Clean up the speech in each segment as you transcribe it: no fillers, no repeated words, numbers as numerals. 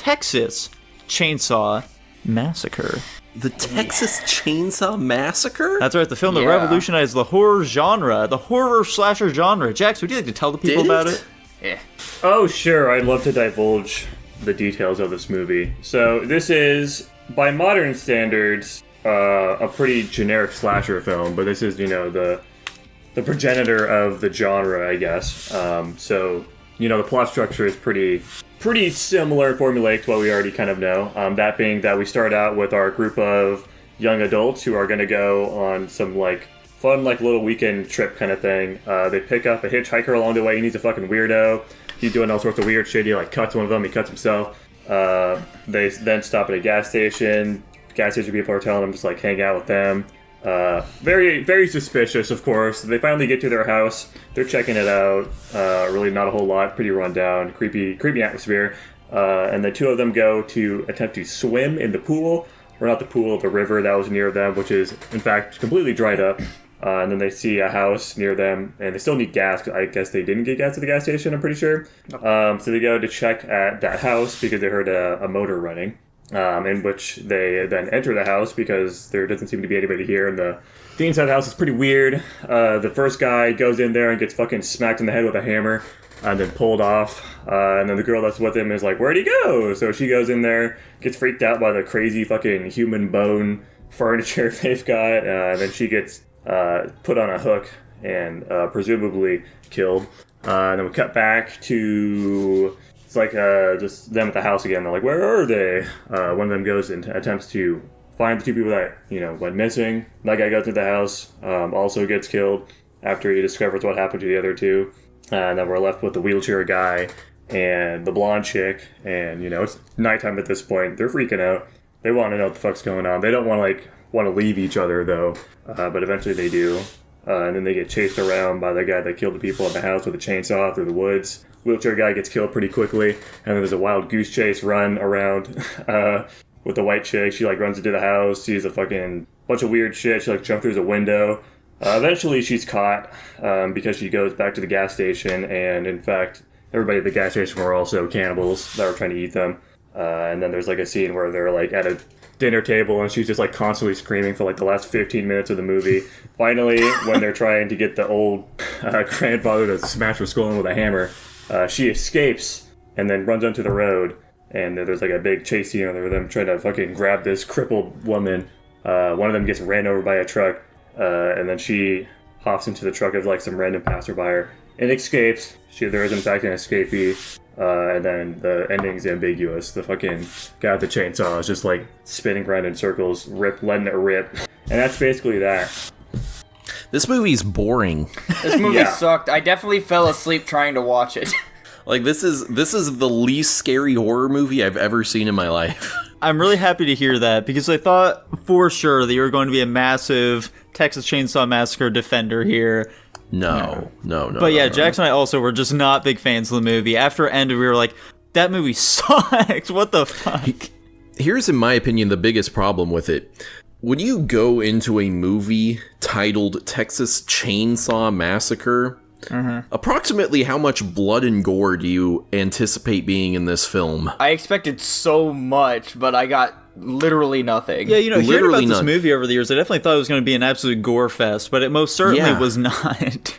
Texas Chainsaw Massacre. The Texas Chainsaw Massacre? That's right, the film that revolutionized the horror genre, the horror slasher genre. Jax, would you like to tell the people about it? Yeah. Oh, sure. I'd love to divulge the details of this movie. So this is, by modern standards, a pretty generic slasher film, but this is, the progenitor of the genre, I guess. So, the plot structure is pretty similar, formulaic to what we already kind of know. That being that we start out with our group of young adults who are going to go on some, fun, little weekend trip kind of thing. They pick up a hitchhiker along the way. He's a fucking weirdo. He's doing all sorts of weird shit. He, cuts one of them. He cuts himself. They then stop at a gas station. Gas station people are telling him just, hang out with them. Very, very suspicious, of course. They finally get to their house. They're checking it out. Really not a whole lot. Pretty run down. Creepy atmosphere. And the two of them go to attempt to swim in the pool. Or not the pool, the river that was near them, which is, in fact, completely dried up. And then they see a house near them, and they still need gas. I guess they didn't get gas at the gas station, I'm pretty sure. So they go to check at that house because they heard a motor running. In which they then enter the house because there doesn't seem to be anybody here, and the inside of the house is pretty weird. The first guy goes in there and gets fucking smacked in the head with a hammer and then pulled off. And then the girl that's with him is like, "Where'd he go?" So she goes in there, gets freaked out by the crazy fucking human bone furniture they've got, and then she gets put on a hook and presumably killed. And then we cut back to... It's just them at the house again. They're like, where are they? One of them goes and attempts to find the two people that, went missing. That guy goes to the house, also gets killed after he discovers what happened to the other two. And then we're left with the wheelchair guy and the blonde chick. And, it's nighttime at this point. They're freaking out. They want to know what the fuck's going on. They don't want to leave each other, though. But eventually they do. And then they get chased around by the guy that killed the people in the house with a chainsaw through the woods. Wheelchair guy gets killed pretty quickly, and then there's a wild goose chase run around with the white chick. She runs into the house, sees a fucking bunch of weird shit. She jumps through the window. Eventually she's caught because she goes back to the gas station, and in fact everybody at the gas station were also cannibals that were trying to eat them. And then there's a scene where they're at a dinner table, and she's just constantly screaming for the last 15 minutes of the movie. Finally, when they're trying to get the old grandfather to smash her skull in with a hammer, she escapes and then runs onto the road, and there's a big chase scene where them trying to fucking grab this crippled woman. One of them gets ran over by a truck, and then she hops into the truck of some random passerby and escapes. There is in fact an escapee, and then the ending's ambiguous. The fucking guy with the chainsaw is just spinning around in circles, letting it rip, and that's basically that. This movie's boring. This movie sucked. I definitely fell asleep trying to watch it. This is the least scary horror movie I've ever seen in my life. I'm really happy to hear that, because I thought for sure that you were going to be a massive Texas Chainsaw Massacre defender here. No. But yeah, Jax and I also were just not big fans of the movie. After it ended, we were like, that movie sucks. What the fuck? Here's, in my opinion, the biggest problem with it. When you go into a movie titled Texas Chainsaw Massacre, approximately how much blood and gore do you anticipate being in this film? I expected so much, but I got literally nothing. Yeah, hearing about this movie over the years, I definitely thought it was going to be an absolute gore fest, but it most certainly was not.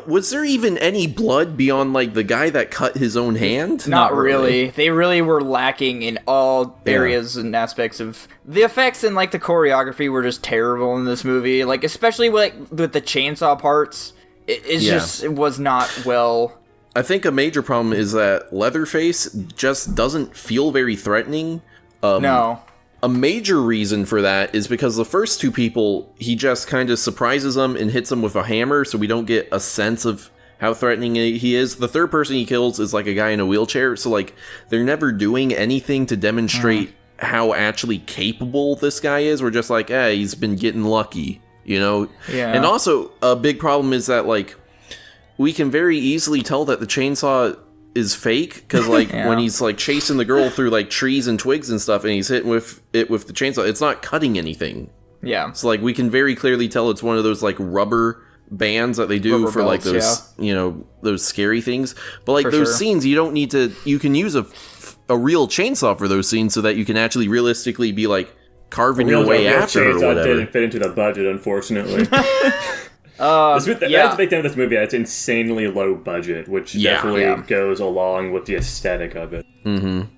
Was there even any blood beyond, the guy that cut his own hand? Not really. They really were lacking in all areas and aspects of... The effects and, the choreography were just terrible in this movie. Especially with the chainsaw parts. It was not well... I think a major problem is that Leatherface just doesn't feel very threatening. No. A major reason for that is because the first two people, he just kind of surprises them and hits them with a hammer, so we don't get a sense of how threatening he is. The third person he kills is a guy in a wheelchair, so they're never doing anything to demonstrate how actually capable this guy is. We're just he's been getting lucky, Yeah. And also, a big problem is that, we can very easily tell that the chainsaw is fake, because when he's chasing the girl through trees and twigs and stuff, and he's hitting with the chainsaw, it's not cutting anything. Yeah. So we can very clearly tell it's one of those rubber bands that they do rubber for belts, those those scary things. But those scenes, you don't need to. You can use a a real chainsaw for those scenes so that you can actually realistically be like carving your way after or chainsaw whatever. didn't fit into the budget, unfortunately. That's the big thing with this movie. It's insanely low budget, which definitely goes along with the aesthetic of it.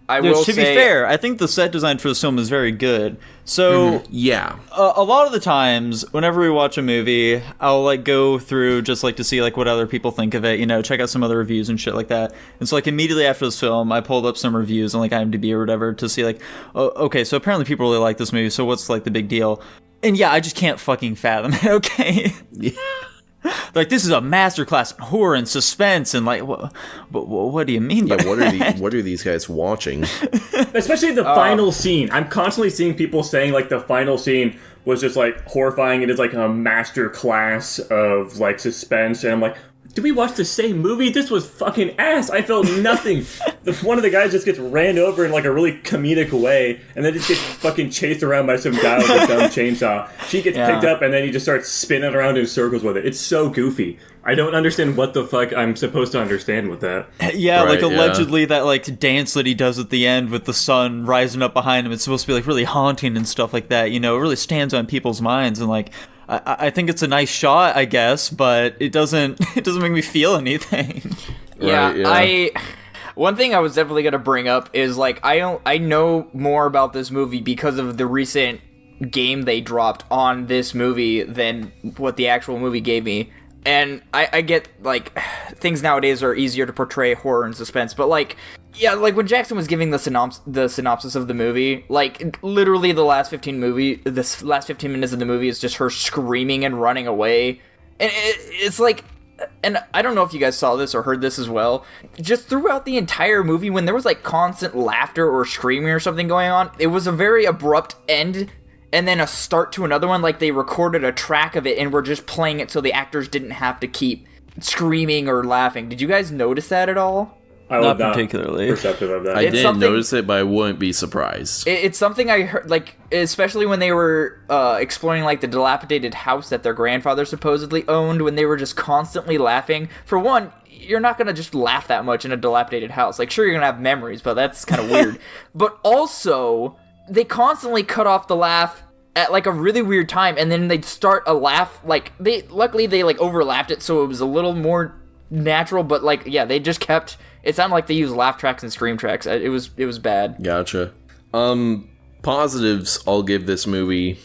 I will to be fair, I think the set design for this film is very good. So Yeah. a lot of the times, whenever we watch a movie, I'll like go through just like to see like what other people think of it, you know, check out some other reviews and shit like that. And so like immediately after this film, I pulled up some reviews on like IMDb or whatever to see like, oh, okay, so apparently people really like this movie, so what's like the big deal? And yeah, I just can't fucking fathom it, okay? Like, this is a masterclass in horror and suspense, and like, what do you mean by that? What are these guys watching? Especially the final scene. I'm constantly seeing people saying like the final scene was just like horrifying. It is like a master class of like suspense, and I'm like, did we watch the same movie? This was fucking ass. I felt nothing. One of the guys just gets ran over in like a really comedic way, and then just gets fucking chased around by some guy with a dumb chainsaw. She gets picked up, and then he just starts spinning around in circles with it. It's so goofy. I don't understand what the fuck I'm supposed to understand with that. Yeah, like allegedly that like dance that he does at the end with the sun rising up behind him, it's supposed to be like really haunting and stuff like that. You know, it really stands on people's minds, and like I think it's a nice shot, I guess, but it doesn't make me feel anything. One thing I was definitely gonna bring up is like I know more about this movie because of the recent game they dropped on this movie than what the actual movie gave me. And I get, like, things nowadays are easier to portray horror and suspense, but, like, yeah, like, when Jackson was giving the synopsis of the movie, like, literally the last 15 minutes of the movie is just her screaming and running away, and it's like, and I don't know if you guys saw this or heard this as well, just throughout the entire movie, when there was, like, constant laughter or screaming or something going on, it was a very abrupt end and then a start to another one, like they recorded a track of it and were just playing it so the actors didn't have to keep screaming or laughing. Did you guys notice that at all? Not particularly perceptive of that. I didn't notice it, but I wouldn't be surprised. It's something I heard, like, especially when they were exploring, like, the dilapidated house that their grandfather supposedly owned, when they were just constantly laughing. For one, you're not going to just laugh that much in a dilapidated house. Like, sure, you're going to have memories, but that's kind of weird. But also, they constantly cut off the laugh at like a really weird time, and then they'd start a laugh, like luckily they like overlapped it so it was a little more natural, but like they just kept it sounded like they used laugh tracks and scream tracks. It was bad. Gotcha. Positives I'll give this movie.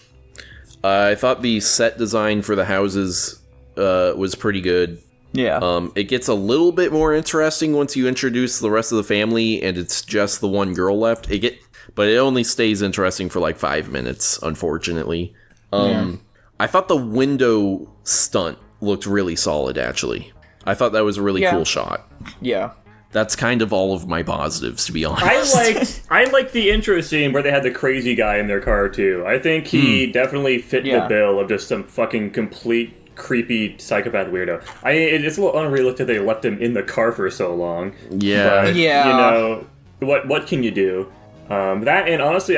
I thought the set design for the houses was pretty good. Yeah. It gets a little bit more interesting once you introduce the rest of the family and it's just the one girl left. But it only stays interesting for like 5 minutes, unfortunately. I thought the window stunt looked really solid, actually. I thought that was a really cool shot. Yeah. That's kind of all of my positives, to be honest. I liked the intro scene where they had the crazy guy in their car, too. I think he definitely fit the bill of just some fucking complete creepy psychopath weirdo. It's a little unrealistic they left him in the car for so long. Yeah. But, you know, what can you do? That, and honestly,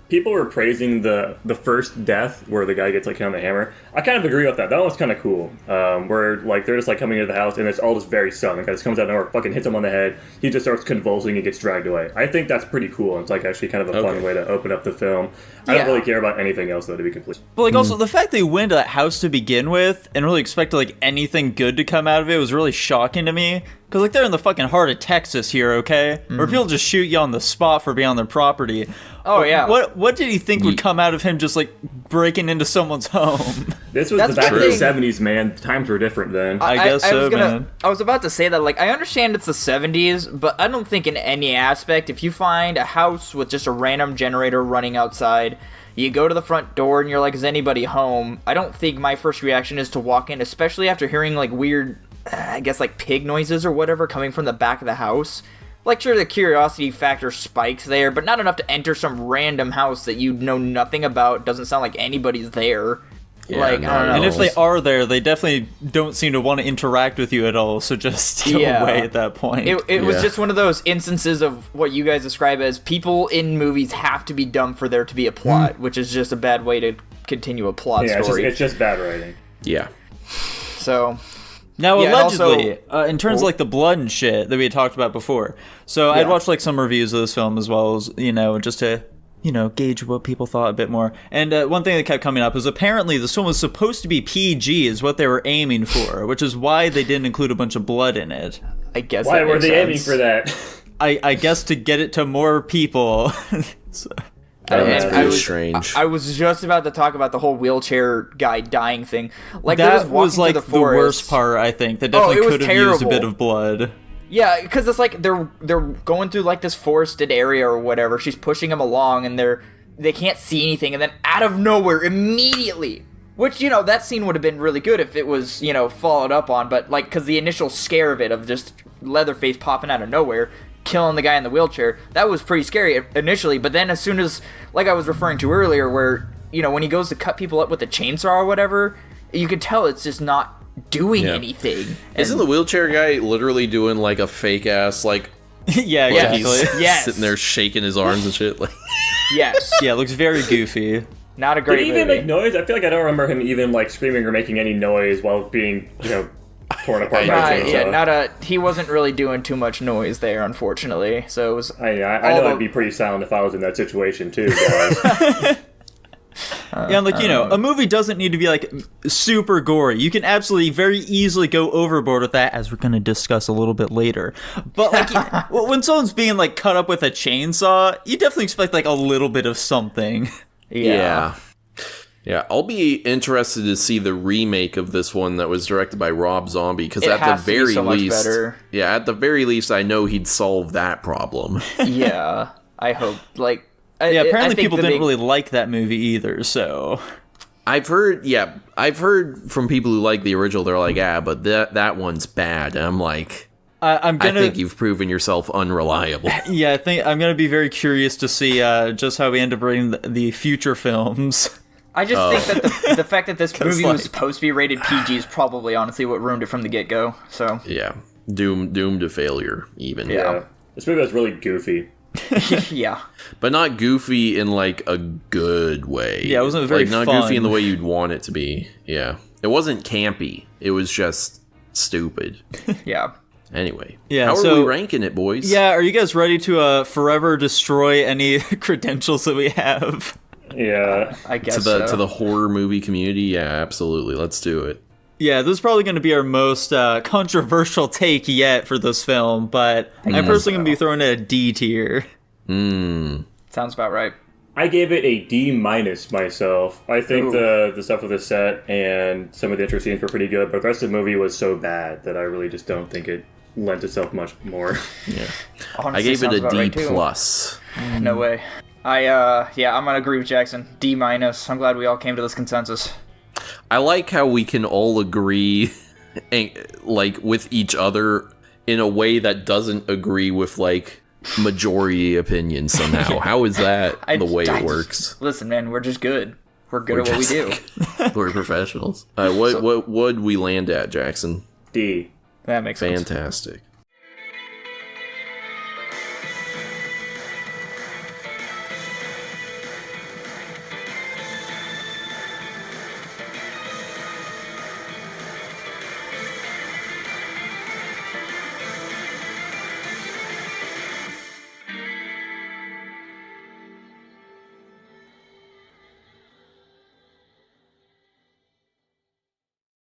people were praising the first death where the guy gets like hit on the hammer. I kind of agree with that. That was kind of cool. Where like they're just like coming into the house and it's all just very sudden. The guy just comes out of nowhere, fucking hits him on the head. He just starts convulsing and gets dragged away. I think that's pretty cool. It's like actually kind of a fun way to open up the film. I don't really care about anything else though, to be complete. But like also the fact they went to that house to begin with and really expected like anything good to come out of it was really shocking to me. Because like they're in the fucking heart of Texas here, okay? Where people just shoot you on the spot for being on their property. Oh yeah. What did he think would come out of him just like breaking into someone's home? This was the back of the 70s, man. Times were different then. I guess so, man. I was about to say that, like, I understand it's the 70s, but I don't think in any aspect, if you find a house with just a random generator running outside, you go to the front door and you're like, is anybody home? I don't think my first reaction is to walk in, especially after hearing, like, weird, I guess, like, pig noises or whatever coming from the back of the house. Like, sure, the curiosity factor spikes there, but not enough to enter some random house that you know nothing about, doesn't sound like anybody's there. Yeah, like, I don't know. And if they are there, they definitely don't seem to want to interact with you at all, so just go away at that point. It was just one of those instances of what you guys describe as people in movies have to be dumb for there to be a plot, which is just a bad way to continue a plot story. It's just bad writing. Yeah. So, Now, Yeah, and allegedly, also- in terms of like the blood and shit that we had talked about before, so I'd watched like some reviews of this film as well as, just to, gauge what people thought a bit more. And one thing that kept coming up is apparently this film was supposed to be PG, is what they were aiming for, which is why they didn't include a bunch of blood in it. I guess. Why that were makes they aiming sense. for that? I guess to get it to more people. So. That's And pretty I was, strange. I was just about to talk about the whole wheelchair guy dying thing. Like they That was walking was like through the the forest. worst part, I think. That Oh, definitely it was could have used a bit terrible. of blood. Yeah, because it's like they're going through like this forested area or whatever. She's pushing him along, and they can't see anything, and then out of nowhere, immediately. Which, that scene would have been really good if it was, followed up on, but like, because the initial scare of it, of just Leatherface popping out of nowhere, killing the guy in the wheelchair, that was pretty scary initially, but then as soon as, like I was referring to earlier, where, when he goes to cut people up with a chainsaw or whatever, you could tell it's just not doing anything. Isn't the wheelchair guy literally doing like a fake ass like Yeah, like exactly. he's Yes. sitting there shaking his arms and shit? Like Yes. Yeah, it looks very goofy. Not a Did great he even movie. make noise? I feel like I don't remember him even like screaming or making any noise while being, torn apart by a Right, chainsaw. yeah, he wasn't really doing too much noise there, unfortunately. So it was. I know Although- I'd be pretty silent if I was in that situation too, guys. Yeah, and like, a movie doesn't need to be like super gory. You can absolutely very easily go overboard with that, as we're going to discuss a little bit later. But like, when someone's being like cut up with a chainsaw, you definitely expect like a little bit of something. yeah. I'll be interested to see the remake of this one that was directed by Rob Zombie, because It at the has to be very so much least, better. yeah, at the very least, I know he'd solve that problem. Yeah, I hope. Like, Yeah, apparently I think people the didn't big- really like that movie either, so... I've heard from people who like the original, they're like, but that one's bad. And I'm like, I'm I gonna... think you've proven yourself unreliable. Yeah, I think I'm gonna be very curious to see just how we end up rating the future films. I just think that the fact that this movie was like- supposed to be rated PG is probably honestly what ruined it from the get-go. So, Yeah, doomed to failure, even. Yeah. This movie was really goofy. yeah. But not goofy in like a good way. Yeah, it wasn't very like not fun. goofy in the way you'd want it to be. Yeah, it wasn't campy. It was just stupid. Yeah. Anyway, Yeah, how are so- we ranking it, boys? Yeah, are you guys ready to forever destroy any credentials that we have? Yeah. I guess to the horror movie community. Yeah, absolutely. Let's do it. Yeah, this is probably going to be our most controversial take yet for this film, but I'm personally going to be throwing it a D tier. Sounds about right. I gave it a D- myself. I think the stuff with the set and some of the intro scenes were pretty good, but the rest of the movie was so bad that I really just don't think it lent itself much more. Honestly, I gave it sounds a about D right, too. plus. No way. I'm gonna agree with Jackson. D-. I'm glad we all came to this consensus. I like how we can all agree, like with each other in a way that doesn't agree with like majority opinion somehow. How is that the way it works? Listen, man, we're just good. We're good at what we do. We're professionals. What would we land at, Jackson? D. That makes sense. Fantastic.